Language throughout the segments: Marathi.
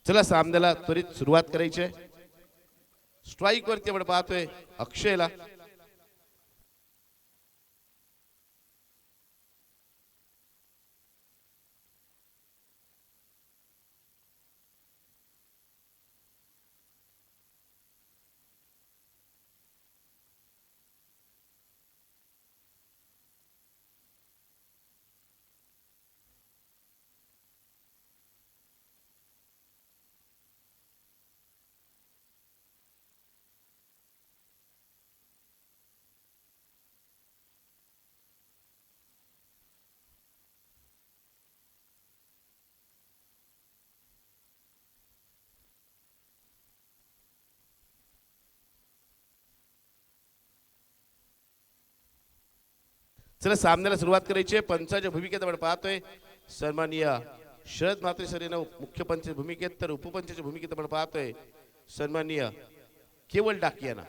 चला सामन्याला त्वरित सुरुवात करायची आहे. स्ट्राइक वरती आपण पाहतोय अक्षयला. चला सामन्याला सुरुवात करायची आहे. पंचाच्या भूमिकेत आपण पाहतोय सन्माननीय शरद म्हात्रे सर यांना मुख्य पंचाच्या भूमिकेत, तर उपपंचाच्या भूमिकेत आपण पाहतोय सन्माननीय केवळ डाकी यांना.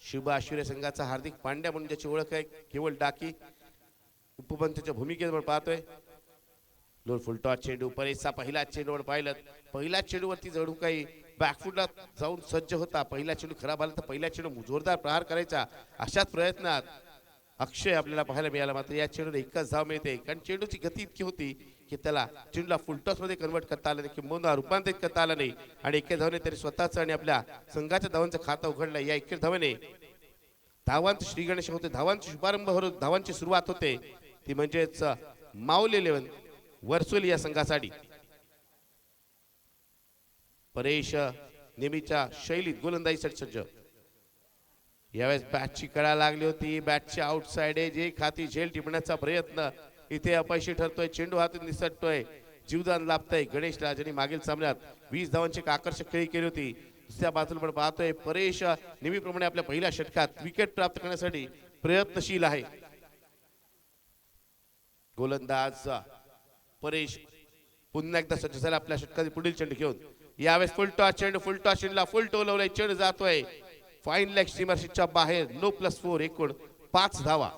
शुभ आश्चर्य संघाचा हार्दिक पांड्या म्हणून ज्याची ओळख आहे केवळ डाकी उपपंचाच्या भूमिकेत आपण पाहतोय. लोड फुलटॉस चेंडू, परेशचा पहिला चेंडू आपण पाहिलं. पहिल्या चेंडूवरती जणू काही बॅकफुटला जाऊन सज्ज होता. पहिला चेंडू खराब आला तर पहिल्या चेंडू जोरदार प्रहार करायचा अशाच प्रयत्नात अक्षय आपल्याला पाहायला मिळाला. मात्र या चेंडूला एकच धाव मिळते, कारण चेंडूची गती इतकी होती की त्याला चेंडूला फुलटॉस मध्ये कन्वर्ट करता आलं नाही, किंवा रूपांतरित करता आलं नाही. आणि एके धावने त्याने स्वतःच आणि आपल्या संघाच्या धावांचं खातं उघडलं. या एके धावेने धावांचं श्री गणेश होते, धावांचा शुभारंभ होतो, धावांची सुरुवात होते ती म्हणजेच माऊली 11 वर्सोली या संघासाठी. परेश नेहमीच्या शैलीत गोलंदाजीसाठी सज्ज. यावेळेस बॅटची कळा लागली होती, बॅटची आउटसाइड एज एक हाती झेल टिपण्याचा प्रयत्न इथे अपयशी ठरतोय. चेंडू हातून निसटतोय, जीवदान लाभतंय गणेशला, ज्यांनी मागील सामन्यात 20 धावांची आकर्षक खेळी केली होती. दुसऱ्या बाजूला पण पाहतोय परेश नेहमीप्रमाणे आपल्या पहिल्या षटकात विकेट प्राप्त करण्यासाठी प्रयत्नशील आहे. गोलंदाज परेश पुन्हा एकदा सज्ज झाला आपल्या षटकातील पुढील चेंडू घेऊन. यावेळेस फुलटॉस चेंडू, फुलटॉस चेंडूला फुल टोलवलंय, चेंडू जातोय फाईन लेग सीमारेषेच्या बाहेर. नो +4 एकूण 5 धावा.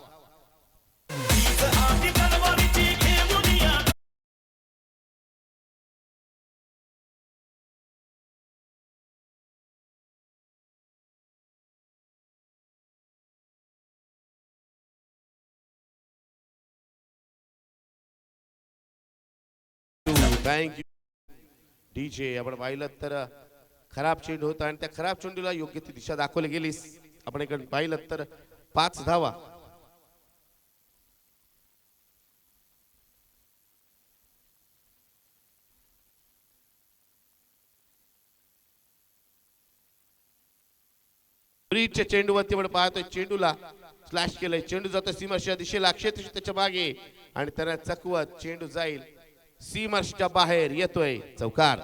Thank you DJ. आपण पाहिलं तर खराब चेंडू होता आणि त्या खराब चेंडूला योग्य ती दिशा दाखवली गेलीस. आपण इकडे पाहिलं तर 5 धावा. ब्रिजच्या चेंडूवरती आपण पाहतोय चेंडूला स्लॅश केलंय, चेंडू जातो सीमारेषेच्या दिशेला, क्षेत्र त्याच्या मागे आणि त्याला चकवत चेंडू जाईल सीमारेषेच्या बाहेर, येतोय चौकार.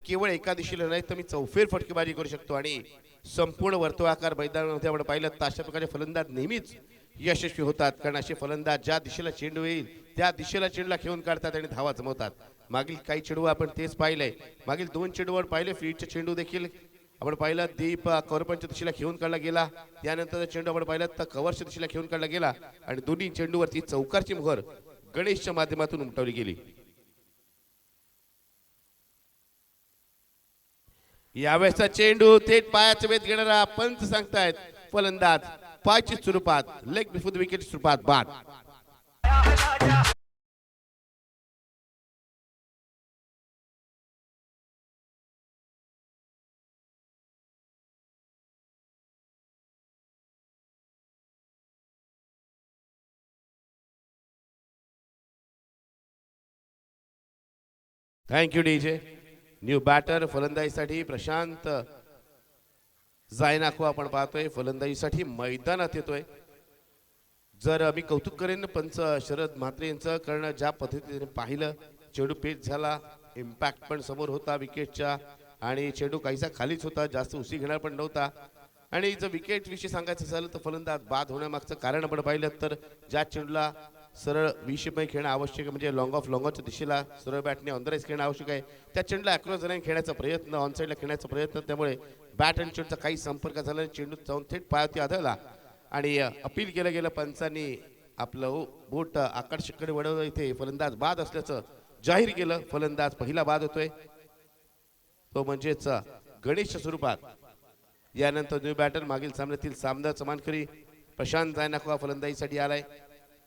केवळ एका दिशेला नाही तर मी चौफेर फटकेबाजी करू शकतो आणि संपूर्ण वर्तुळाकार मैदानामध्ये आपण पाहिलं तर अशा प्रकारे फलंदाज नेहमीच यशस्वी होतात, कारण असे फलंदाज ज्या दिशेला चेंडू येईल त्या दिशेला चेंडूला खेळून काढतात आणि धावा जमवतात. मागील काही चेंडू आपण तेच पाहिलंय. मागील 2 चेंडूवर पाहिले फील्डचे चेंडू देखील आपण पाहिलं दीप कव्हरपंचच्या दिशेला खेळून काढला गेला. त्यानंतर चेंडू आपण पाहिलं तर कव्हरच्या दिशेला खेळून काढला गेला आणि दोन्ही चेंडूवरती चौकारची मोहर गणेशच्या माध्यमातून उमटवली गेली. यावेळेसचा चेंडू थेट पायाच्या वेध घेणारा पंच सांगतायत फलंदाज पायची स्वरूपात लेग बिफोर द विकेट स्वरूपात बाद. Thank you DJ. न्यू बॅटर फलंदाजीसाठी प्रशांत जायनाको आपण पाहतोय फलंदाजीसाठी मैदानात येतोय. जर मी कौतुक करेन पंच शरद म्हात्रे यांचं, कारण ज्या पद्धतीने पाहिलं चेंडू पेच झाला, इम्पॅक्ट पण समोर होता विकेटच्या आणि चेंडू काहीसा खालीच होता, जास्त उशी घेणार पण नव्हता. आणि जर विकेट विषयी सांगायचं झालं तर फलंदाज बाद होण्यामागचं कारण आपण पाहिलं तर ज्या चेंडूला सरळ 20 मध्ये खेळणं आवश्यक आहे, म्हणजे लॉंग ऑफ लॉंगच्या दिशेला सरळ बॅटने ऑन द राईज खेळणं आवश्यक आहे, त्या चेंडूला अक्रॉस लाईन खेळण्याचा प्रयत्न, ऑन साईडला खेळण्याचा प्रयत्न, त्यामुळे बॅट आणि चेंडूचा काही संपर्क झाला, चेंडू जाऊन थेट पायावरती आदळला आणि अपील केलं गेलं. पंचांनी आपलं बोट आकर्षककडे वळवलं, इथे फलंदाज बाद असल्याचं जाहीर केलं. फलंदाज पहिला बाद होतोय तो म्हणजेच गणेशच्या स्वरूपात. यानंतर न्यू बॅटर मागील सामन्यातील सामन्याचा मानकरी प्रशांत जायनाको फलंदाजीसाठी आलाय.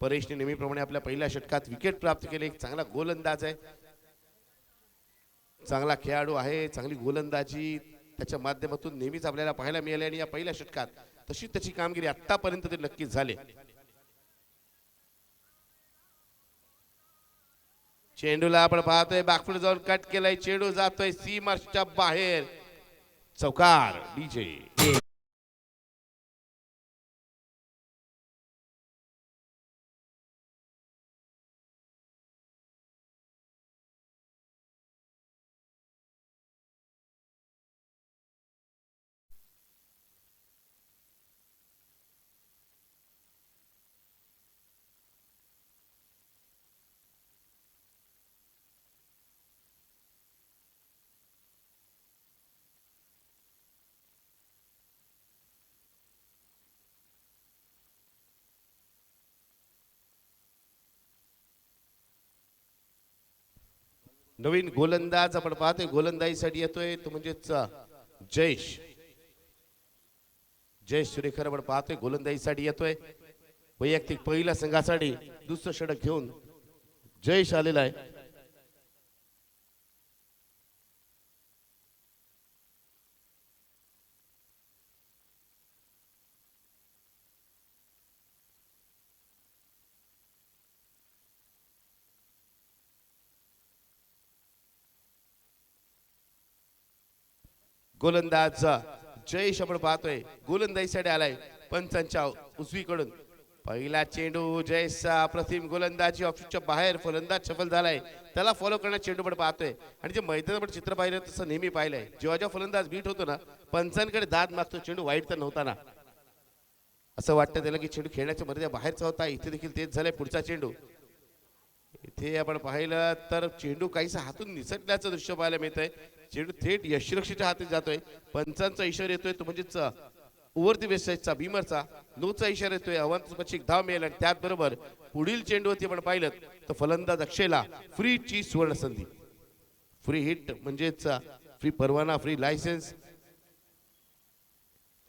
परेशने नेहमीप्रमाणे आपल्या पहिल्या षटकात विकेट प्राप्त केले. एक चांगला गोलंदाज आहे, चांगला खेळाडू आहे, चांगली गोलंदाजी त्याच्या माध्यमातून नेहमीच आपल्याला पाहायला मिळाली आणि या पहिल्या षटकात तशी त्याची कामगिरी आतापर्यंत तरी नक्कीच झाली. चेंडूला आपण पाहतोय बॅकफुट जाऊन कट केलाय, चेंडू जातोय सीमाच्या बाहेर, चौकार डीजे. नवीन गोलंदाज आपण पाहतोय गोलंदाजीसाठी येतोय तो म्हणजेच जयेश सुरेखर आपण पाहतोय गोलंदाजीसाठी येतोय. वैयक्तिक पहिल्या संघासाठी दुसरं षटक घेऊन जयेश आलेला आहे. गोलंदाज जयेश आपण पाहतोय गोलंदाजीसाठी आलाय पंचांच्या उजवीकडून. पहिला चेंडू जयेशचा अप्रतिम गोलंदाजी ऑफिसच्या बाहेर, फलंदाज सफल झालाय, त्याला फॉलो करण्यात चेंडू पण पाहतोय. आणि जे मैदानावर चित्र पाहिलं तसं नेहमी पाहिलंय, जेव्हा जेव्हा फलंदाज बीट होतो ना पंचांकडे दाद मागतो, चेंडू वाईट तर नव्हता ना, असं वाटतं त्याला की चेंडू खेळण्याच्या मर्यादा बाहेरचा होता. इथे देखील तेच झालंय. पुढचा चेंडू इथे आपण पाहिलं तर चेंडू काहीसा हातून निसटल्याचं दृश्य पाहायला मिळतंय. चेंडू थेट यशरक्षीच्या हाती जातोय. पंचांचा इशारा येतोय तो म्हणजेच ओव्हर दी वेस्टचा भीमरचा नोचा इशारा येतोय. अवंतपक्षी धाव मिळेल आणि त्याचबरोबर पुढील चेंडूवरती आपण पाहिलं तर फलंदाज अक्षयला फ्रीची सुवर्ण संधी, फ्री हिट म्हणजेच फ्री परवाना, फ्री लायसन्स.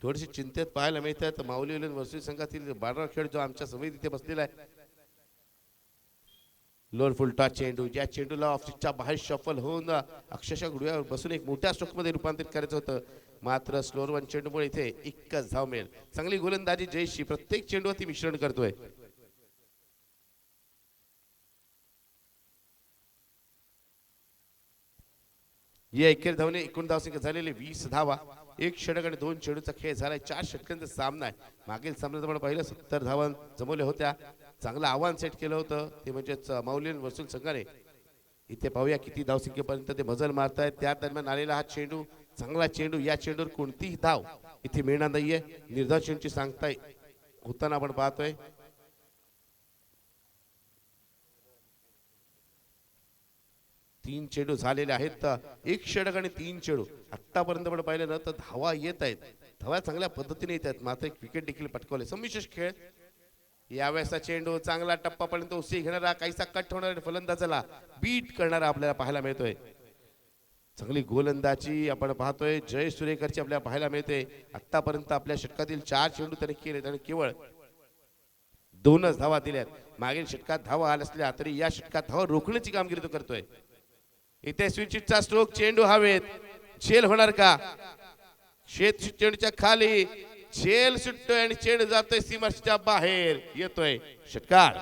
थोडीशी चिंतेत पाहायला मिळतात माऊली वर्षी संघातील 12 खेळ जो आमच्या समोर इथे बसलेला आहे. लोअर फुल टॉस चेंडू, ज्या चेंडूला ऑफिसच्या बाहेर शफल होऊन अक्षरशः गुडघ्यावर बसून एक मोठ्या स्ट्रोकमध्ये रूपांतरित करायचं होतं, मात्र स्लोअर वन चेंडूमुळे इथे एकच धाव मिळेल. चांगली गोलंदाजी जयेशची, प्रत्येक चेंडूवरती मिश्रण करतोय. या एकेर धावने एकूण धावसंख्या झालेली 20 धावा, एक षटक आणि 2 चेंडूचा खेळ झालाय. 4 षटकांचा सामना आहे. मागील सामन्यात आपण पाहिलं 70 धावा जमवल्या होत्या. चांगलं आव्हान सेट केलं होतं ते म्हणजेच माऊली वर्सुल संघाने. इथे पाहूया किती धावसंख्येपर्यंत ते मजल मारतायत. त्या दरम्यान आलेला हा चेंडू चांगला चेंडू, या चेंडूवर कोणतीही धाव इथे मिळणार नाहीये. निर्धाव चेंडूची सांगता होताना आपण पाहतोय. तीन चेंडू झालेले आहेत. एक षटक आणि 3 चेंडू आतापर्यंत आपण पाहिलं ना तर धावा येत आहेत. धावा चांगल्या पद्धतीने येत आहेत. मात्र एक विकेट देखील पटकावले. संमिश्र खेळ. यावेळेसचा चेंडू चांगला टप्पापर्यंत उसी घेणारा, काहीसा कट होणारा फलंदाजाला बीट करणारा आपल्याला पाहायला मिळतोय. चांगली गोलंदाजी आपण पाहतोय जय सुरेकरची आपल्याला पाहायला मिळते. आतापर्यंत आपल्या षटकातील 4 चेंडू त्याने केले आणि केवळ 2च धावा दिल्यात. मागील षटकात धावा आल्या असल्या तरी या षटकात धावा रोखण्याची कामगिरी तो करतोय. इथे स्विचिटचा स्ट्रोक, चेंडू हवेत, झेल होणार का? चेंडूच्या खाली झेल सुटतोय आणि चेंडू जातोय सीमारेषेच्या बाहेर, येतोय षटकार.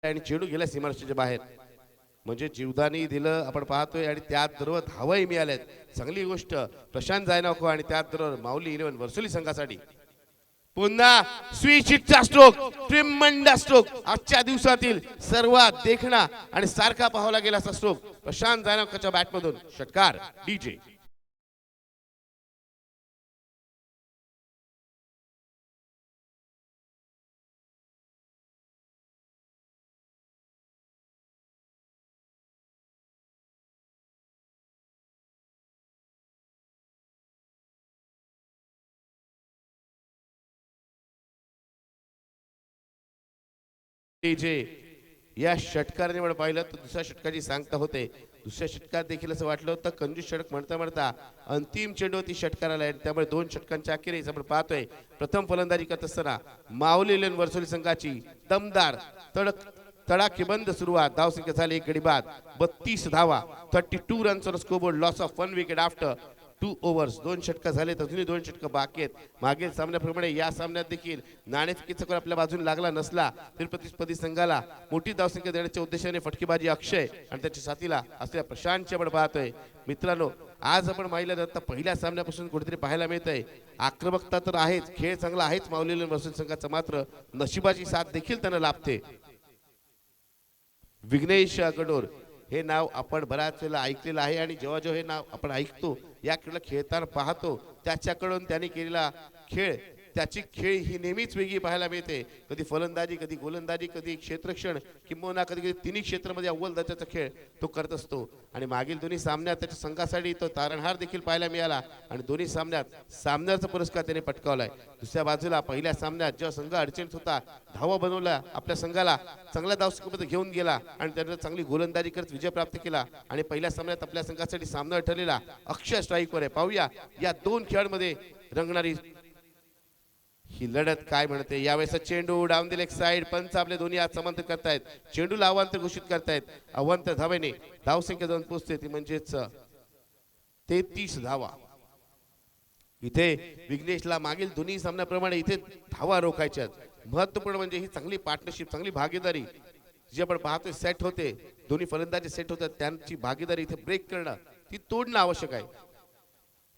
आणि चेंडू गेला सीमारेषेच्या बाहेर, म्हणजे जीवदानी दिलं आपण पाहतोय आणि त्यात बरोबर धावाही मिळाल्यात. चांगली गोष्ट प्रशांत जायनाको आणि त्यात बरोबर माऊली 11 वर्सोली संघासाठी. पुन्हा स्विचिटचा स्ट्रोक, ट्रिमंडस स्ट्रोक, आजच्या दिवसातील सर्वात देखणा आणि सारखा पाहावला गेला असा स्ट्रोक प्रशांत जायनाकोच्या बॅटमधून. षटकार डीजे. जे या षटकाराने आपण पाहिलं तर दुसऱ्या षटकाची सांगता होते. दुसऱ्या षटकात देखील असं वाटलं होतं कंजूस षटक म्हणता म्हणता अंतिम चेंडू ती षटकाराला आहे. त्यामुळे 2 षटकांच्या अखेरीस आपण पाहतोय प्रथम फलंदाजी करत असताना माऊली 11 वर्सोली संघाची दमदार तडाखेबंद सुरुवात. धावसंख्या झाली 1 गडी बाद, 32 धावा, 32 runs on scoreboard, loss of 1 wicket after 2 overs. 2 षटक झाले, अजूनही 2 षटक बाकी आहेत. मागील सामन्याप्रमाणे या सामन्यात देखील नाणेफेकीचा कल आपल्या बाजूने लागला नसला तरी प्रतिस्पर्धी संघाला मोठी धावसंख्या देण्याच्या उद्देशाने फटकेबाजी अक्षय आणि त्याच्या साथीला असलेल्या प्रशांतची आपण पाहतोय. मित्रांनो, आज आपण पाहिलं तर पहिल्या सामन्यापासून कुठेतरी पाहायला मिळतंय आक्रमकता तर आहेच, खेळ चांगला आहेच माऊली वर्सोली संघाचा, मात्र नशिबाची साथ देखील त्यांना लाभते. विघ्नेश गडोर हे नाव आपण बऱ्याच वेळेला ऐकलेलं आहे आणि जेव्हा जेव्हा हे नाव आपण ऐकतो, या खेळाला खेळताना पाहतो, त्याच्याकडून त्यांनी केलेला खेळ, त्याची खेळ ही नेहमीच वेगळी पाहायला मिळते. कधी फलंदाजी, कधी गोलंदाजी, कधी क्षेत्ररक्षण, किंबहुना कधी कधी तिन्ही क्षेत्रामध्ये अव्वल दर्जाचा खेळ तो करत असतो. आणि मागील दोन्ही सामन्यात त्याच्या संघासाठी तो तारणहार देखील पाहायला मिळाला आणि दोन्ही सामन्यात सामन्याचा पुरस्कार त्याने पटकावलाय. दुसऱ्या बाजूला पहिल्या सामन्यात जेव्हा संघ अडचणीत होता, धावा बनवला, आपल्या संघाला चांगल्या धावसंख्येमध्ये घेऊन गेला आणि त्याने चांगली गोलंदाजी करत विजय प्राप्त केला. आणि पहिल्या सामन्यात आपल्या संघासाठी सामना ठरलेला अक्षय स्ट्राईकवर आहे. पाहूया या 2 खेळांमध्ये रंगणारी ही लढत काय म्हणते. यावेळेस चेंडू डाऊन द लेग साइड, पंच आपले दोन्ही हात समांतर करतायत, चेंडूला अवांतर घोषित करतायत. अवांतर धावेने धावसंख्या जाऊन पोहोचते ती म्हणजेच 33 धावा. इथे विघ्नेशला मागील दोन्ही सामन्याप्रमाणे इथे धावा रोखायच्या. महत्वपूर्ण म्हणजे ही चांगली पार्टनरशिप, चांगली भागीदारी जी आपण पाहतोय सेट होते, दोन्ही फलंदाजी सेट होतात, त्यांची भागीदारी इथे ब्रेक करणं, ती तोडणं आवश्यक आहे.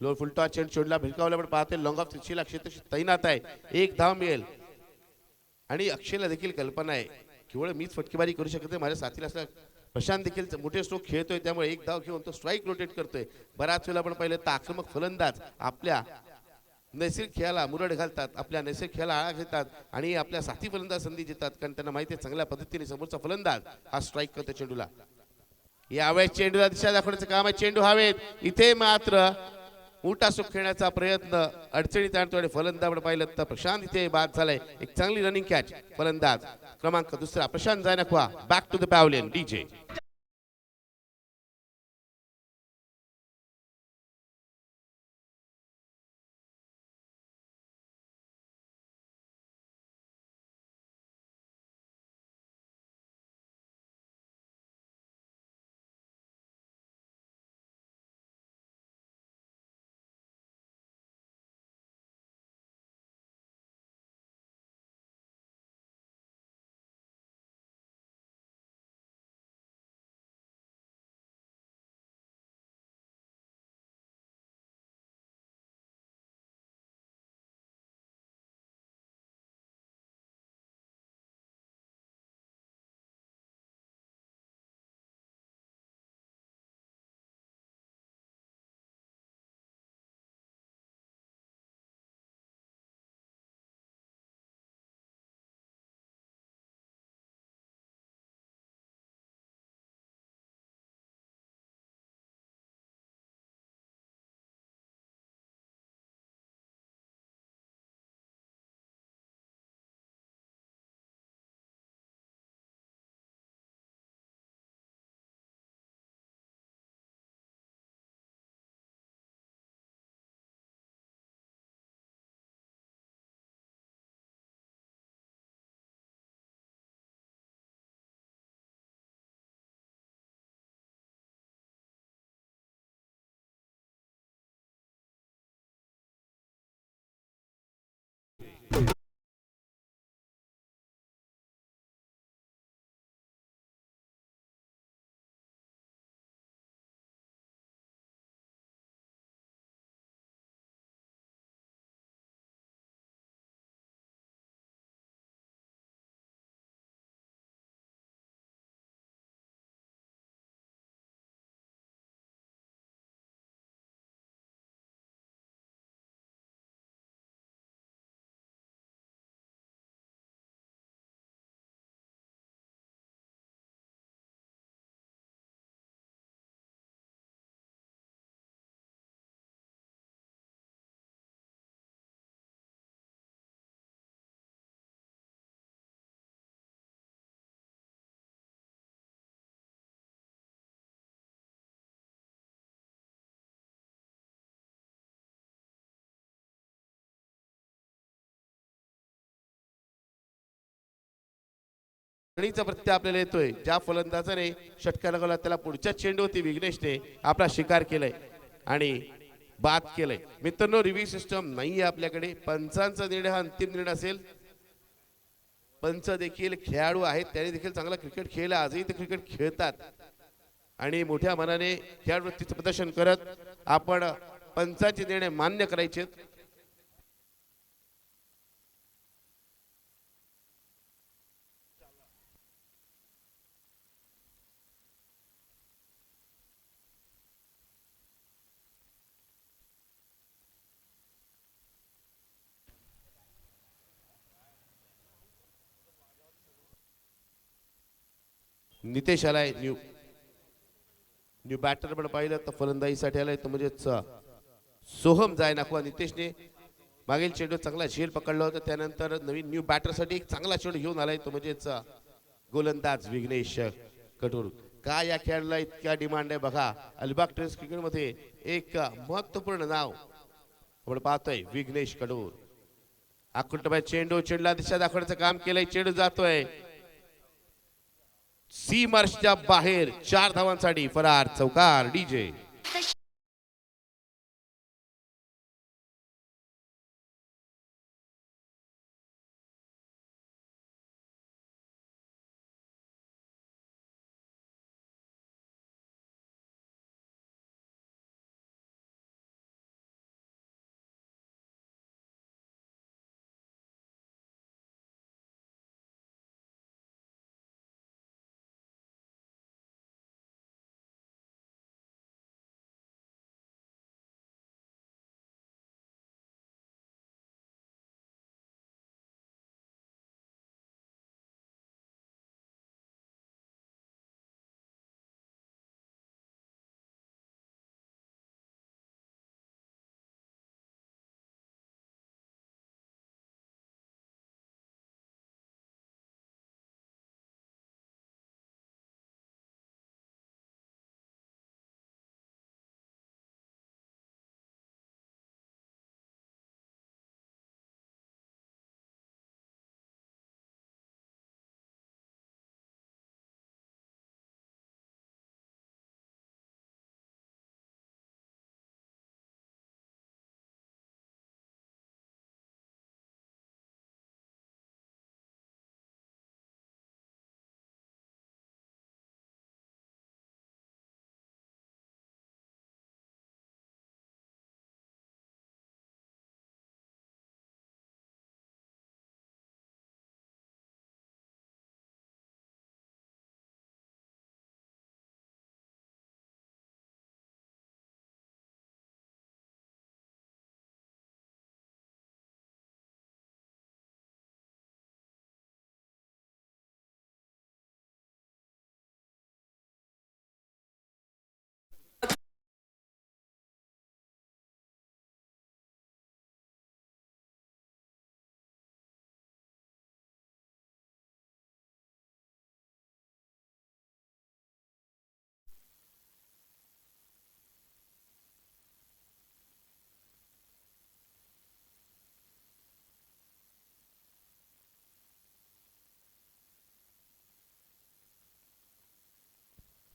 लोअर फुलटॉस चेंडू चेंडूला भिरकावला पण पाहते लॉंग ऑफ त्रिशूला क्षेत्र तैनात आहे. 1 धाव मिळेल आणि अक्षयला देखील कल्पना आहे केवळ मीच फटकेबाजी करू शकत नाही, माझ्या साथीला असला प्रशांत देखील मोठे स्ट्रोक खेळतोय, त्यामुळे 1 धाव घेऊन तो स्ट्राईक रोटेट करतोय. बराच वेळा आपण पाहिलं तर आक्रमक फलंदाज आपल्या नैसर्गिक खेळाला मुरड घालतात, आपल्या नैसर्गिक खेळाला आळा घेतात आणि आपल्या साथी फलंदाज संधी देतात, कारण त्यांना माहिती आहे चांगल्या पद्धतीने समोरचा फलंदाज हा स्ट्राईक करतो चेंडूला. यावेळेस चेंडूला दिशा दाखवण्याचं काम आहे. चेंडू हवेत, इथे मात्र मोठा सुख खेळण्याचा प्रयत्न अडचणीत आणतो आणि फलंदाज आपण पाहिलं तर प्रशांत इथे बाद झालाय. एक चांगली रनिंग कॅच. फलंदाज क्रमांक 2 प्रशांत जायनाको बॅक टू द पॅव्हलियन. डीजे. चा प्रत्यय आपल्याला येतोय. ज्या फलंदाजाने षटकार लगावला त्याला पुढच्या चेंडूवरती विघ्नेशने आपला शिकार केलाय आणि बाद केलंय. मित्रांनो, रिव्ह्यू सिस्टम नाहीये आपल्याकडे. पंचांचा निर्णय हा अंतिम निर्णय असेल. पंच देखील खेळाडू आहेत, त्यांनी देखील चांगला क्रिकेट खेळला, आजही ते क्रिकेट खेळतात आणि मोठ्या मनाने खेळाडूवृत्तीचं प्रदर्शन करत आपण पंचांचे निर्णय मान्य करायचे. नितेश आलाय, न्यू बॅटर पण पाहिलं तर फलंदाजीसाठी आलाय तो म्हणजेच सोहम जाय नाखवा. नितेशने मागील चेंडू चांगला झेल पकडला होता, त्यानंतर नवीन न्यू बॅटरसाठी एक चांगला चेंडू घेऊन आलाय तो म्हणजेच गोलंदाज विघ्नेश कटूर. का या खेळाडूला इतक्या डिमांड आहे बघा. अलिबाग टेस्ट क्रिकेट मध्ये एक महत्वपूर्ण नाव आपण पाहतोय, विघ्नेश कटूर. आकुटबाई चेंडूला दिशा दाखवण्याचं काम केलंय. चेंडू जातोय सीमार्शच्या बाहेर. 4 धावांसाठी फरार चौकार. डीजे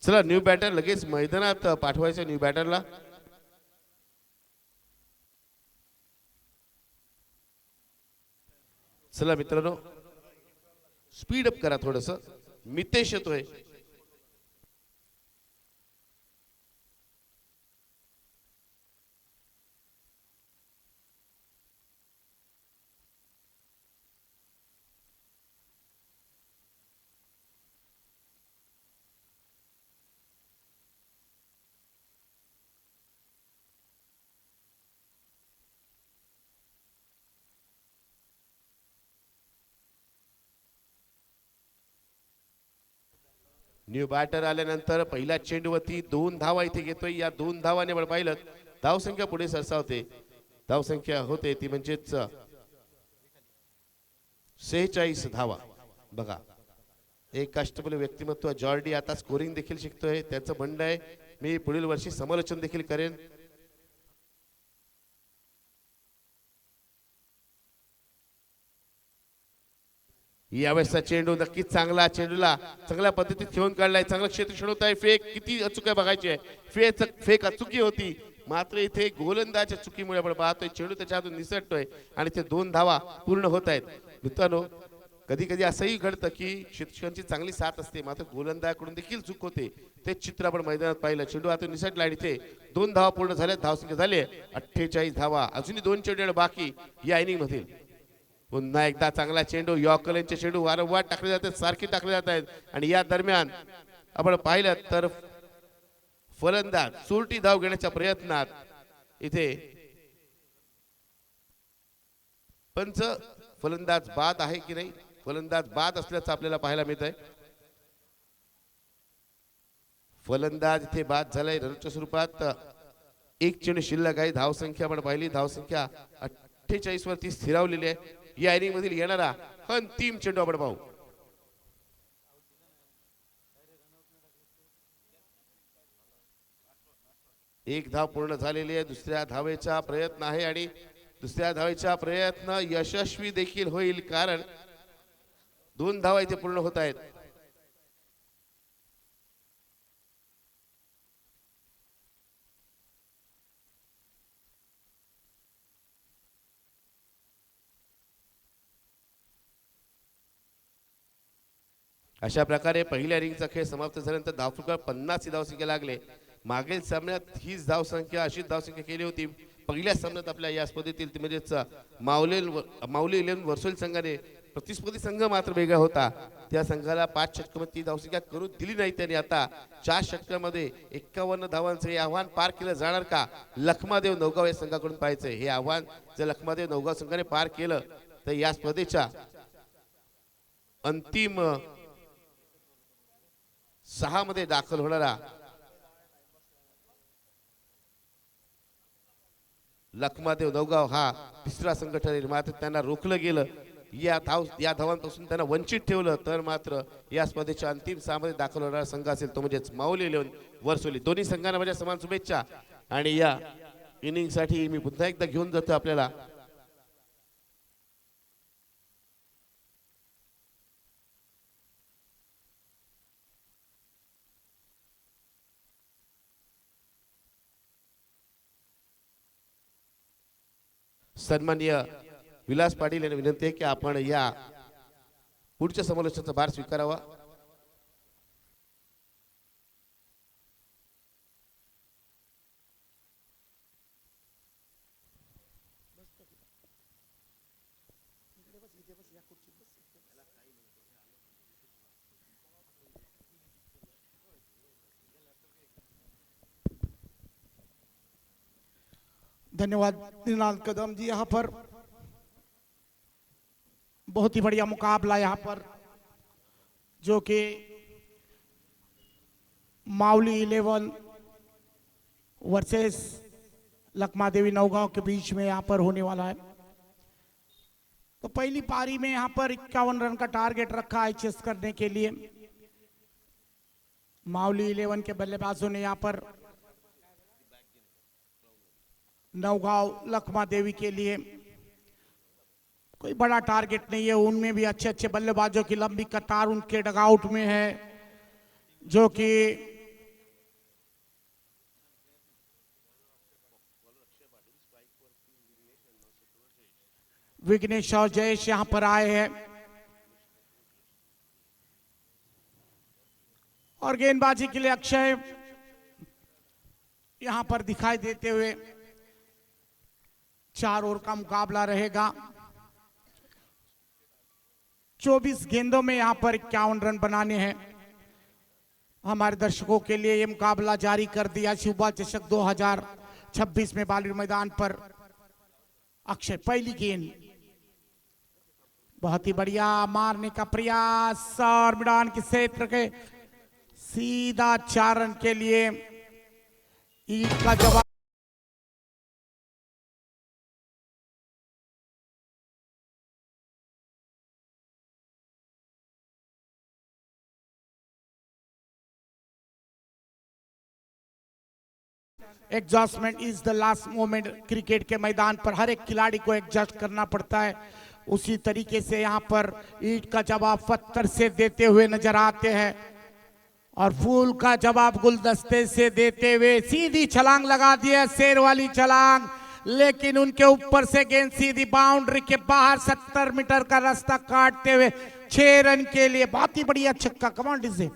चला न्यू बॅटर लगेच मैदानात पाठवायचं. न्यू बॅटरला चला मित्रांनो, स्पीड अप करा थोडस. मितेश येतोय. न्यू बॅटर आल्यानंतर पहिल्या चेंडूवरती 2 धावा इथे घेतोय. या 2 धावाने बळ पाहिलं धावसंख्या पुढे सरसावते. धावसंख्या होते ती म्हणजेच 46 धावा. बघा, एक अष्टपैलू व्यक्तिमत्व जॉर्डी आता स्कोरिंग देखील शिकतोय. त्याचं म्हणणं आहे मी पुढील वर्षी समालोचन देखील करेन. यावेळेसचा चेंडू नक्कीच चांगला, चेंडूला चांगल्या पद्धतीत खेळून काढलाय, चांगलं क्षेत्र होत आहे. फेक किती अचूक आहे बघायची आहे. फेक अचुकी होती, मात्र इथे गोलंदाजच्या चुकीमुळे आपण पाहतोय चेंडू त्याच्या हातून निसटतोय आणि ते 2 धावा पूर्ण होत आहेत. मित्रांनो, कधी कधी असंही घडतं की क्षेत्ररक्षकांची चांगली साथ असते, मात्र गोलंदाजाकडून देखील चूक होते. तेच चित्र आपण मैदानात पाहिलं. चेंडू हातून निसटला आणि इथे 2 धावा पूर्ण झाल्या. धावसंख्या झाली 48 धावा. अजूनही 2 चेंडू बाकी या इनिंग मधील. पुन्हा एकदा चांगला चेंडू, यॉर्करचे चेंडू वारंवार टाकले जातात, सारखे टाकले जात आहेत आणि या दरम्यान आपण पाहिलं तर फलंदाज चोरटी धाव घेण्याच्या प्रयत्नात इथे पंच फलंदाज बाद आहे की नाही, फलंदाज बाद असल्याचं आपल्याला पाहायला मिळत आहे. फलंदाज इथे बाद झालाय. रनच्या स्वरूपात एक चेंडू शिल्लक आहे. धावसंख्या आपण पाहिली, धावसंख्या 48 वरती स्थिरावलेली आहे. या इनिंग मधील येणारा अंतिम चेंडू आपण पाहू. एक धाव पूर्ण झालेली आहे. दुसऱ्या धावेचा प्रयत्न आहे आणि दुसऱ्या धावेचा प्रयत्न यशस्वी देखील होईल, कारण 2 धावा इथे पूर्ण होत आहेत. अशा प्रकारे पहिल्या इनिंगचा खेळ समाप्त झाल्यानंतर धावफलकावर 50 धावसंख्या लागले. मागील सामन्यात हीच धावसंख्या अशीच धावसंख्या केली होती. पहिल्या सामन्यात आपल्या या स्पर्धेतील म्हणजेच माऊली 11 वर्सोली संघाने, प्रतिस्पर्धी संघ मात्र वेगळा होता, त्या संघाला 5 षटकांमध्ये ती धावसंख्या करू दिली नाही. त्यांनी आता 4 षटकांमध्ये 51 धावांचं हे आव्हान पार केलं जाणार का, लखमादेव नवगाव या संघाकडून पाहायचंय. हे आव्हान जर लखमादेव नवगाव संघाने पार केलं तर या स्पर्धेच्या अंतिम 6 मध्ये दाखल होणारा लखमादेव नवगाव हा तिसरा संघ ठरेल. मात्र त्यांना रोखलं गेलं, या धावांपासून त्यांना वंचित ठेवलं तर मात्र या स्पर्धेच्या अंतिम 6 मध्ये दाखल होणारा संघ असेल तो म्हणजेच माऊली 11 वर्सोली. दोन्ही संघांना माझ्या समान शुभेच्छा. आणि या इनिंग साठी मी पुन्हा एकदा घेऊन जातो आपल्याला सन्माननीय विलास पाटील यांना विनंती आहे की आपण या पुढच्या समालोचनाचा भार स्वीकारावा. धन्यवाद निनाल कदम जी। यहाँ पर बहुत ही बढ़िया मुकाबला यहाँ पर जो कि माउली 11 वर्सेस लखमा देवी नौगांव के बीच में यहाँ पर होने वाला है। तो पहली पारी में यहाँ पर 51 रन का टारगेट रखा है चेस करने के लिए। माउली 11 के बल्लेबाजों ने यहाँ पर नौगांव लखमा देवी के लिए कोई बड़ा टारगेट नहीं है। उनमें भी अच्छे अच्छे बल्लेबाजों की लंबी कतार उनके डगआउट में है, जो कि विघ्नेश और जयेश यहां पर आए हैं और गेंदबाजी के लिए अक्षय यहां पर दिखाई देते हुए। 4 ओवर का मुकाबला रहेगा। 24 गेंदों में यहां पर 51 रन बनाने हैं। हमारे दर्शकों के लिए यह मुकाबला जारी कर दिया सुबह चषक 2026 में बालिर मैदान पर। अक्षय पहली गेंद बहुत ही बढ़िया मारने का प्रयास और मैदान के क्षेत्र के सीधा 4 रन के लिए ईद का जवाब। Adjustment is the last moment. Cricket के मैदान पर हर एक खिलाड़ी को एडजस्ट करना पड़ता है। उसी तरीके से यहाँ पर ईंट का जवाब पत्थर से देते हुए नजर आते हैं और फूल का जवाब गुलदस्ते से देते हुए सीधी छलांग लगा दिया, शेर वाली छलांग, लेकिन उनके ऊपर से गेंद सीधी बाउंड्री के बाहर 70 मीटर का रास्ता काटते हुए 6 रन के लिए बहुत ही बढ़िया छक्का। Come on DJ.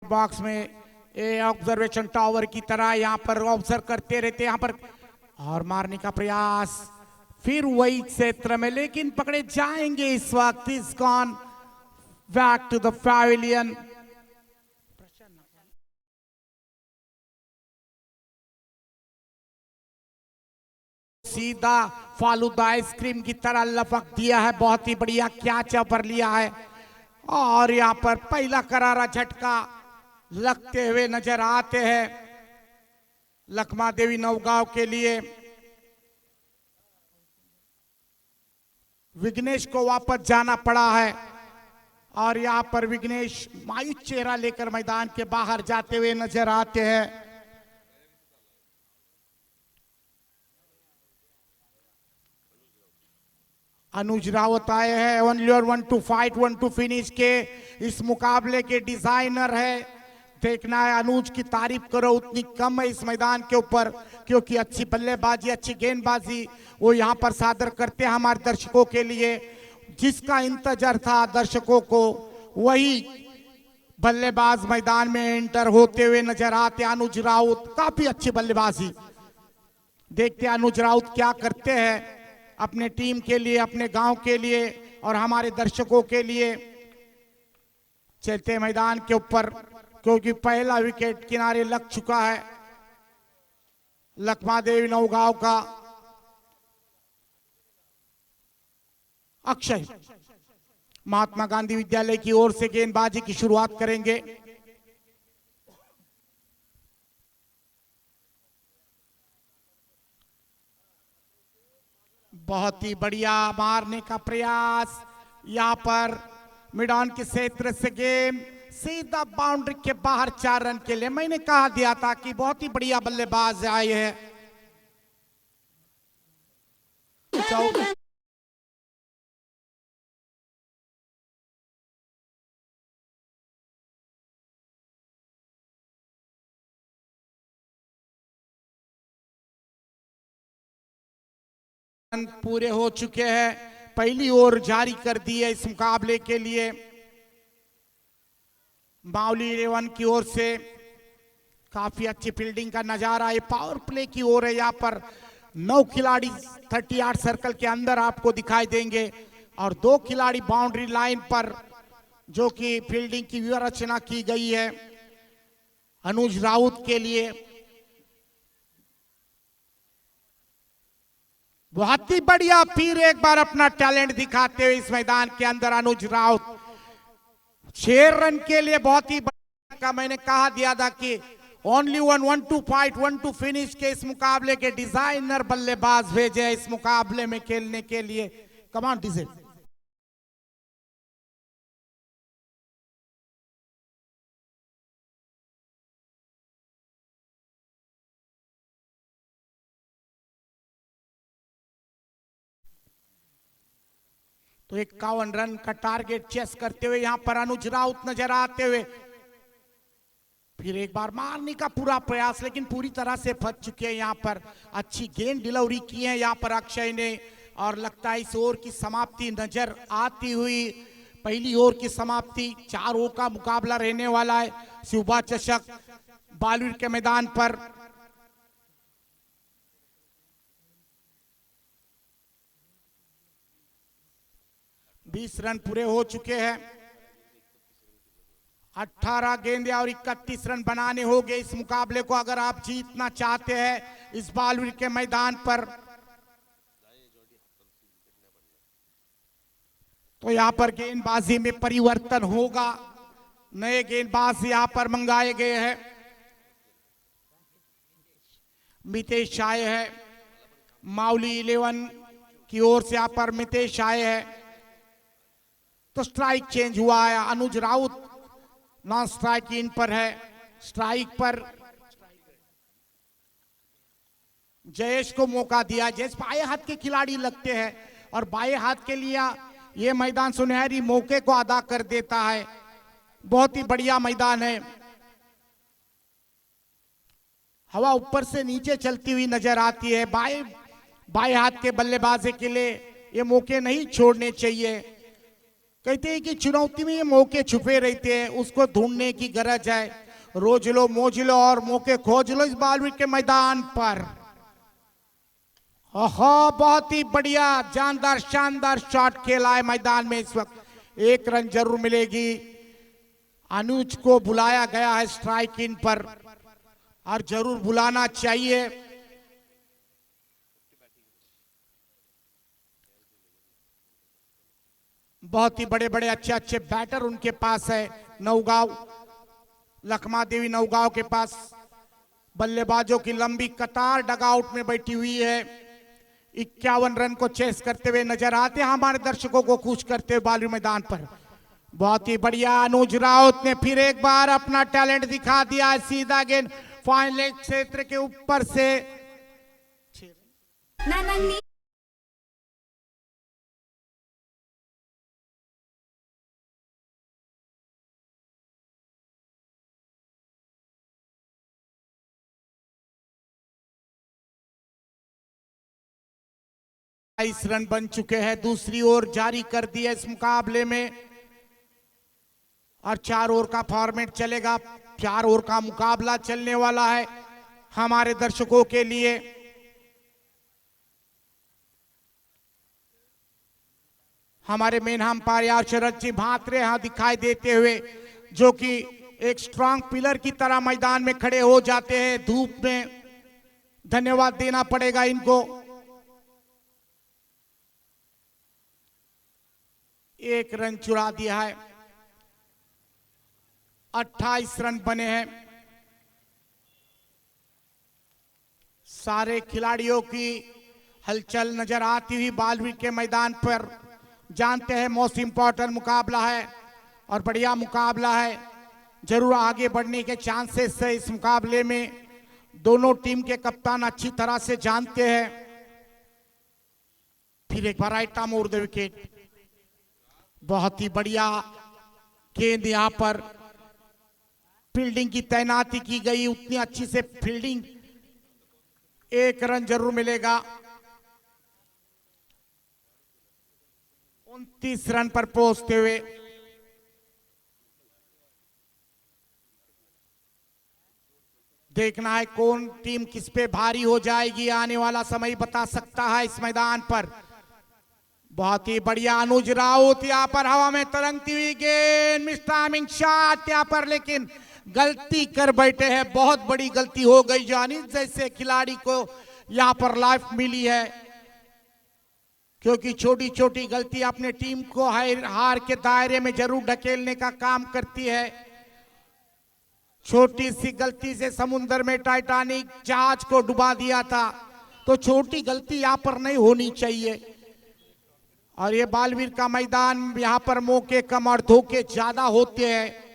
बॉक्स में ए ऑब्जर्वेशन टावर की तरह यहाँ पर ऑब्जर्व करते रहते यहाँ पर और मारने का प्रयास फिर वही क्षेत्र में, लेकिन पकड़े जाएंगे इस वक्त। Is gone back to the pavilion. सीधा फालूदा आइसक्रीम की तरह लपक दिया है, बहुत ही बढ़िया कैच पर लिया है और यहाँ पर पहला करारा झटका लगते हुए नजर आते हैं लखमा देवी नौगांव के लिए। विघ्नेश को वापस जाना पड़ा है और यहाँ पर विघ्नेश मायूस चेहरा लेकर मैदान के बाहर जाते हुए नजर आते हैं। अनुज रावत आए हैं, ओनली और 1 टू फाइट 1 टू फिनिश के इस मुकाबले के डिजाइनर है। देखना है अनुज की तारीफ करो उतनी कम है इस मैदान के ऊपर, क्योंकि अच्छी बल्लेबाजी अच्छी गेंदबाजी वो यहाँ पर सादर करते हैं हमारे दर्शकों के लिए। जिसका इंतजार था दर्शकों को वही बल्लेबाज मैदान में एंटर होते हुए नजर आते। अनुज राउत काफी अच्छी बल्लेबाजी, देखते हैं अनुज राउत क्या करते हैं अपने टीम के लिए, अपने गांव के लिए और हमारे दर्शकों के लिए। चलते मैदान के ऊपर, क्योंकि पहला विकेट किनारे लग चुका है लखमा देवी नौगांव का। अक्षय महात्मा गांधी विद्यालय की ओर से गेंदबाजी की शुरुआत करेंगे। बहुत ही बढ़िया मारने का प्रयास, यहां पर मिड ऑन के क्षेत्र से गेंद सीधा बाउंड्री के बाहर 4 रन के लिए। मैंने कहा दिया था कि बहुत ही बढ़िया बल्लेबाज आए हैं। पूरे हो चुके हैं, पहली ओवर जारी कर दी है इस मुकाबले के लिए बावली 11 की ओर से। काफी अच्छी फील्डिंग का नजारा है, पावर प्ले की ओर है। यहाँ पर 9 खिलाड़ी 38 सर्कल के अंदर आपको दिखाई देंगे और 2 खिलाड़ी बाउंड्री लाइन पर, जो कि फील्डिंग की व्यवस्था की गई है अनुज राउत के लिए। बहुत ही बढ़िया फिर एक बार अपना टैलेंट दिखाते हुए इस मैदान के अंदर अनुज राउत 6 रन के लिए। बहुत ही बढ़िया, मैंने कहा दिया था कि only 1 to fight 1 to finish के इस मुकाबले के डिजाइनर बल्लेबाज भेजे इस मुकाबले में खेलने के लिए। कमान डीजे। तो 51 रन का टारगेट चेस करते हुए यहां पर अनुज राउत नजर आते हुए फिर एक बार मारने का पूरा प्रयास, लेकिन पूरी तरह से फंस चुके हैं। यहां पर अच्छी गेंद डिलीवरी की है यहां पर अक्षय ने और लगता है इस ओवर की समाप्ति नजर आती हुई। पहली ओवर की समाप्ति, 4 ओवर का मुकाबला रहने वाला है शिवबा चषक बालूर के मैदान पर। बीस रन पूरे हो चुके हैं, 18 गेंदें और 31 रन बनाने होंगे इस मुकाबले को अगर आप जीतना चाहते हैं इस बालूर के मैदान पर। तो यहां पर गेंदबाजी में परिवर्तन होगा, नए गेंदबाज यहां पर मंगाए गए हैं। मितेश आए हैं, माउली 11 की ओर से यहां पर मितेश आए हैं। तो स्ट्राइक चेंज हुआ है। Anuj Raut non strike end पर है। स्ट्राइक पर जयेश को मौका दिया। जयेश बाएं हाथ के खिलाड़ी लगते हैं और बाएं हाथ के लिए यह मैदान सुनहरी मौके को अदा कर देता है। बहुत ही बढ़िया मैदान है। हवा ऊपर से नीचे चलती हुई नजर आती है। बाएं हाथ के बल्लेबाज के लिए ये मौके नहीं छोड़ने चाहिए। कहते हैं कि चुनौती में ये मौके छुपे रहते हैं, उसको ढूंढने की गरज है। रोज लो मोज लो और मौके खोज लो इस बालवीर के मैदान पर। ओहो, बहुत ही बढ़िया जानदार शानदार शॉट खेला है मैदान में। इस वक्त 1 रन जरूर मिलेगी। अनुज को बुलाया गया है स्ट्राइक इन पर और जरूर बुलाना चाहिए। बहुत ही बड़े बड़े अच्छे अच्छे बैटर उनके पास है। नौगांव लखमा देवी नौगांव के पास बल्लेबाजों की लंबी कतार डगआउट में बैठी हुई है। 51 रन को चेस करते हुए नजर आते हैं हमारे दर्शकों को खुश करते हुए बालवीर मैदान पर। बहुत ही बढ़िया अनुज राउत ने फिर एक बार अपना टैलेंट दिखा दिया। सीधा गेंद फाइनल क्षेत्र के ऊपर से इस रन बन चुके हैं। दूसरी ओर जारी कर दिया इस मुकाबले में और 4 ओवर का फॉर्मेट चलेगा। 4 ओवर का मुकाबला चलने वाला है हमारे दर्शकों के लिए। हमारे मेन अंपायर शरद जी भात्रे यहां दिखाई देते हुए, जो कि एक स्ट्रांग पिलर की तरह मैदान में खड़े हो जाते हैं धूप में। धन्यवाद देना पड़ेगा इनको। 1 रन चुरा दिया है। 28 रन बने हैं। सारे खिलाड़ियों की हलचल नजर आती हुई बालवीर के मैदान पर। जानते हैं मोस्ट इंपॉर्टेंट मुकाबला है और बढ़िया मुकाबला है। जरूर आगे बढ़ने के चांसेस है इस मुकाबले में। दोनों टीम के कप्तान अच्छी तरह से जानते हैं। फिर एक बार right arm over the wicket. बहुत ही बढ़िया गेंद यहां पर फील्डिंग की तैनाती की गई। उतनी अच्छी से फील्डिंग। 1 रन जरूर मिलेगा। 29 रन पर पहुंचते हुए देखना है कौन टीम किस पे भारी हो जाएगी। आने वाला समय बता सकता है इस मैदान पर। बहुत ही बढ़िया अनुज राउत यहाँ पर हवा में तरंगती हुई गेंद, मिस टाइमिंग शॉट यहाँ पर, लेकिन गलती कर बैठे हैं। बहुत बड़ी गलती हो गई। जानी जैसे खिलाड़ी को यहाँ पर लाइफ मिली है, क्योंकि छोटी छोटी गलती अपने टीम को हार के दायरे में जरूर ढकेलने का काम करती है। छोटी सी गलती से समुद्र में टाइटैनिक जहाज को डुबा दिया था, तो छोटी गलती यहाँ पर नहीं होनी चाहिए। और ये बालवीर का मैदान, यहाँ पर मौके कम और धोखे ज्यादा होते हैं।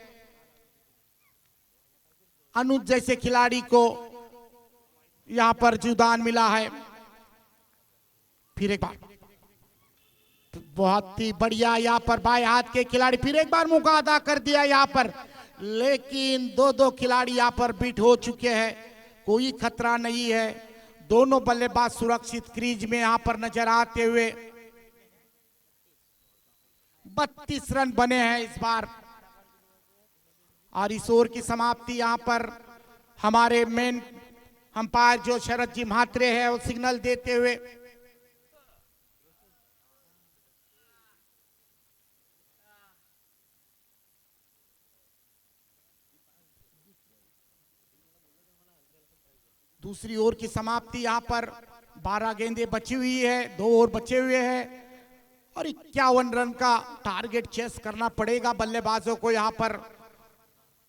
अनुज जैसे खिलाड़ी को यहाँ पर जुदान मिला है। फिर एक बार बहुत ही बढ़िया यहाँ पर बाएं हाथ के खिलाड़ी फिर एक बार मौका अदा कर दिया यहाँ पर, लेकिन 2-2 खिलाड़ी यहाँ पर बीट हो चुके हैं। कोई खतरा नहीं है। दोनों बल्लेबाज सुरक्षित क्रीज में यहाँ पर नजर आते हुए। 32 रन बने हैं इस बार। और इस ओवर की समाप्ति यहाँ पर हमारे मेन अंपायर जो शरद जी म्हात्रे है, वो सिग्नल देते हुए दूसरी ओवर की समाप्ति। यहाँ पर 12 गेंदें बची हुई है, 2 ओवर बचे हुए हैं और 51 रन का टारगेट चेस करना पड़ेगा बल्लेबाजों को। यहाँ पर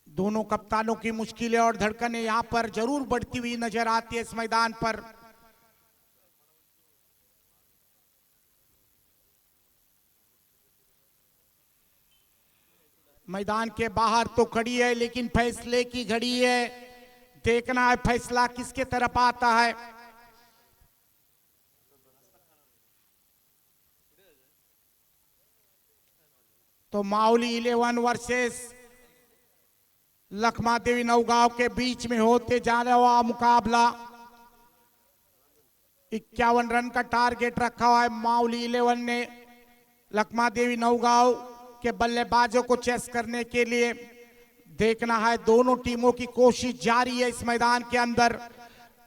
दोनों कप्तानों की मुश्किलें और धड़कनें यहाँ पर जरूर बढ़ती हुई नजर आती है इस मैदान पर। मैदान के बाहर तो खड़ी है, लेकिन फैसले की घड़ी है। देखना है फैसला किसके तरफ आता है। तो माउली 11 वर्सेस लखमा देवी नौगांव के बीच में होते जाने वाला मुकाबला। 51 रन का टारगेट रखा हुआ है माउली 11 ने लखमा देवी नौगांव के बल्लेबाजों को चेस करने के लिए। देखना है, दोनों टीमों की कोशिश जारी है इस मैदान के अंदर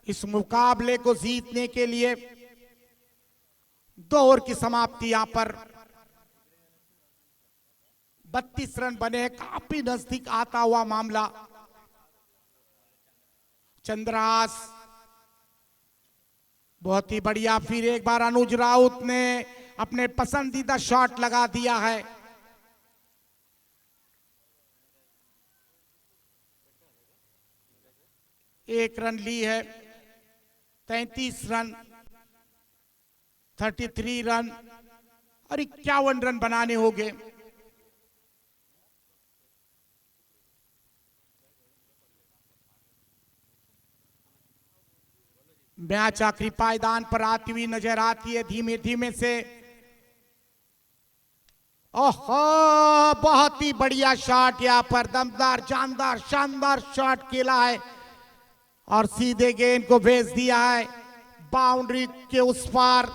इस मुकाबले को जीतने के लिए। 2 ओवर की समाप्ति यहां पर 32 रन बने हैं, काफी नजदीक आता हुआ मामला। चंद्रहास बहुत ही बढ़िया, फिर एक बार अनुज राउत ने अपने पसंदीदा शॉट लगा दिया है। एक रन ली है, 33 रन, 33 रन और 51 रन बनाने होंगे। मैच आखिरी पायदान पर आती हुई नजर आती है धीमे धीमे से। ओहो, बहुत ही बढ़िया शॉट, यहां पर दमदार जानदार शानदार शॉट खेला है और सीधे गेंद को भेज दिया है बाउंड्री के उस पार।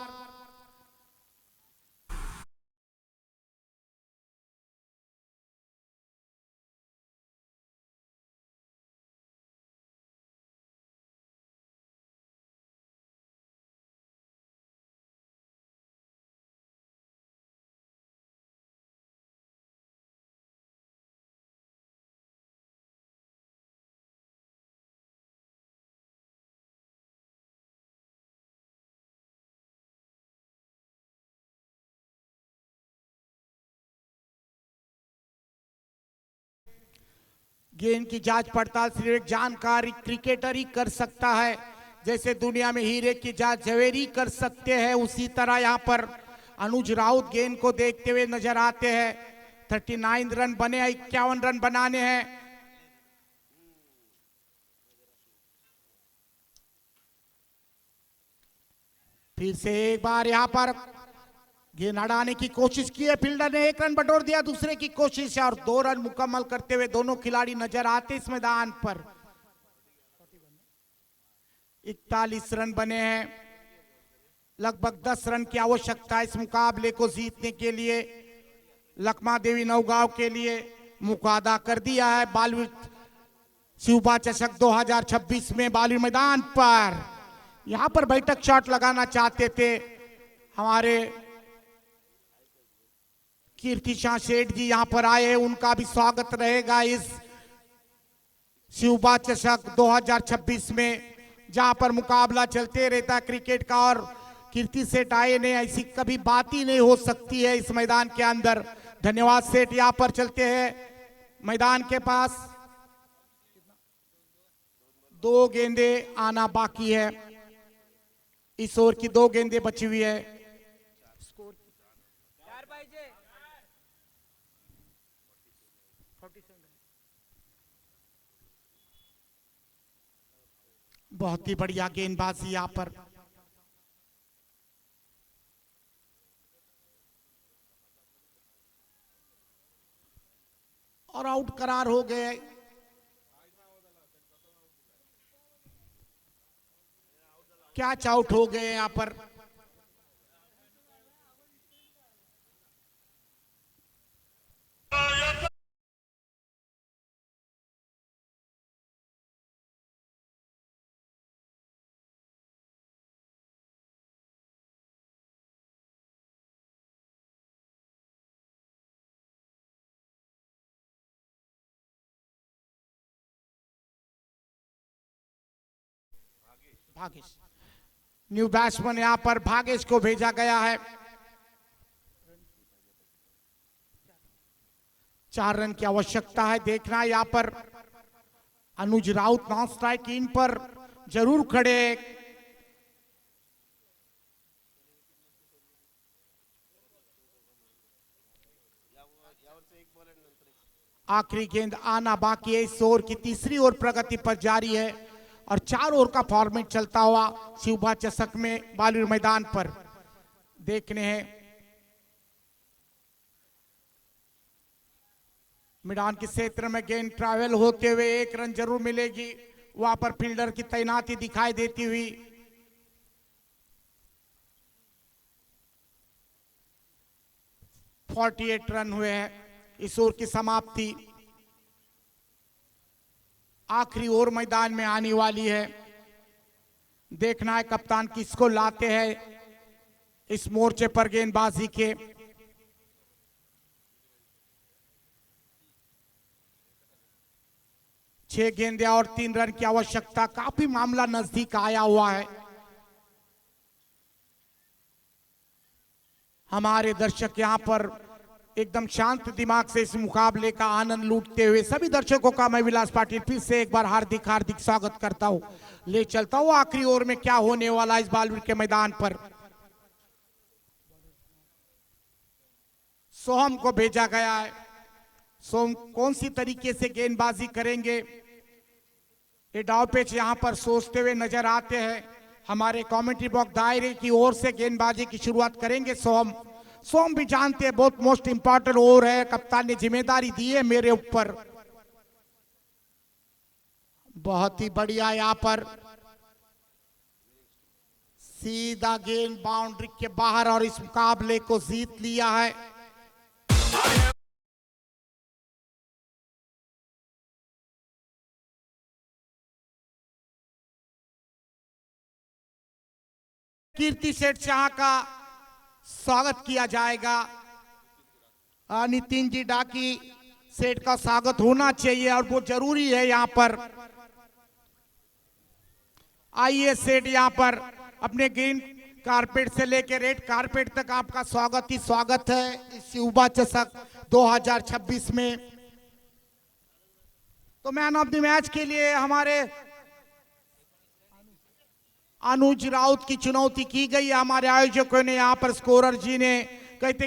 गेंद की जांच पड़ताल सिर्फ एक जानकारी क्रिकेटर ही कर सकता है। जैसे दुनिया में हीरे की जांच जवेरी कर सकते हैं, उसी तरह यहां पर अनुज राउत गेंद को देखते हुए नजर आते हैं। 39 रन बने, 51 रन बनाने हैं। फिर से एक बार यहां पर गेंद अड़ाने की कोशिश की है, फील्डर ने 1 रन बटोर दिया। दूसरे की कोशिश है और 2 रन मुकम्मल करते हुए दोनों खिलाड़ी नजर आते इस मैदान पर। 41 रन बने हैं, लगभग 10 रन की आवश्यकता है इस मुकाबले को जीतने के लिए। लखमा देवी नौगांव के लिए मुकादा कर दिया है बालवीर शिवबा चषक 2026 में बालवीर मैदान पर। यहां पर बैठक शॉट लगाना चाहते थे हमारे कीर्ति शाह सेठ जी, यहां पर आए हैं, उनका भी स्वागत रहेगा इस शिवबा चषक 2026 में, जहां पर मुकाबला चलते रहता है क्रिकेट का। और कीर्ति सेठ आए ने, ऐसी कभी बात ही नहीं हो सकती है इस मैदान के अंदर। धन्यवाद सेठ। यहां पर चलते हैं मैदान के पास, 2 गेंदे आना बाकी है। इस ओवर की 2 गेंदे बची हुई है। बहुत ही बढ़िया गेंदबाजी यहां पर। और आउट करार हो गए। कैच आउट हो गए यहां पर। भागेश, न्यू बैट्समैन यहां पर भागेश को भेजा गया है। 4 रन की आवश्यकता है। देखना है यहां पर Anuj Raut non strike end पर जरूर खड़े। आखिरी गेंद आना बाकी है। इस ओवर की तीसरी ओवर प्रगति पर जारी है और 4 ओवर का फॉर्मेट चलता हुआ शिवभा चषक में बालूर मैदान पर देखने हैं। मैदान के क्षेत्र में गेंद ट्रैवल होते हुए 1 रन जरूर मिलेगी। वहां पर फील्डर की तैनाती दिखाई देती हुई। । 48 रन हुए हैं। इस ओवर की समाप्ति आखिरी ओवर मैदान में आने वाली है। देखना है कप्तान किसको लाते हैं इस मोर्चे पर गेंदबाजी के। छह गेंदें और 3 रन की आवश्यकता। काफी मामला नजदीक आया हुआ है। हमारे दर्शक यहां पर एकदम शांत दिमाग से इस मुकाबले का आनंद लूटते हुए सभी दर्शकों का मैं विलास पाटिल फिर से एक बार हार्दिक हार्दिक स्वागत करता हूं। ले चलता हूं आखिरी ओवर में क्या होने वाला इस बालवीर के मैदान पर। सोहम को भेजा गया है। सोहम कौन सी तरीके से गेंदबाजी करेंगे ये दाव पेच यहां पर सोचते हुए नजर आते हैं। हमारे कमेंट्री बॉक्स दायरे की ओर से गेंदबाजी की शुरुआत करेंगे सोहम। सोहम भी जानते हैं बहुत मोस्ट इंपॉर्टेंट ओवर है। कप्तान ने जिम्मेदारी दी है मेरे ऊपर। बहुत ही बढ़िया यहां पर सीधा गेंद बाउंड्री के बाहर और इस मुकाबले को जीत लिया है। कीर्ति सेठ शाह का स्वागत किया जाएगा। नितिन जी डाकी सेठ का स्वागत होना चाहिए और वो जरूरी है यहां पर। आइए सेठ यहां पर अपने ग्रीन कारपेट से लेकर रेड कारपेट तक आपका स्वागत ही स्वागत है इस शिवभा चषक 2026 में। तो मैन ऑफ द मैच के लिए हमारे अनुज राउत की चुनौती की गई। हमारे आयोजकों ने यहाँ पर स्कोरर जी ने कहते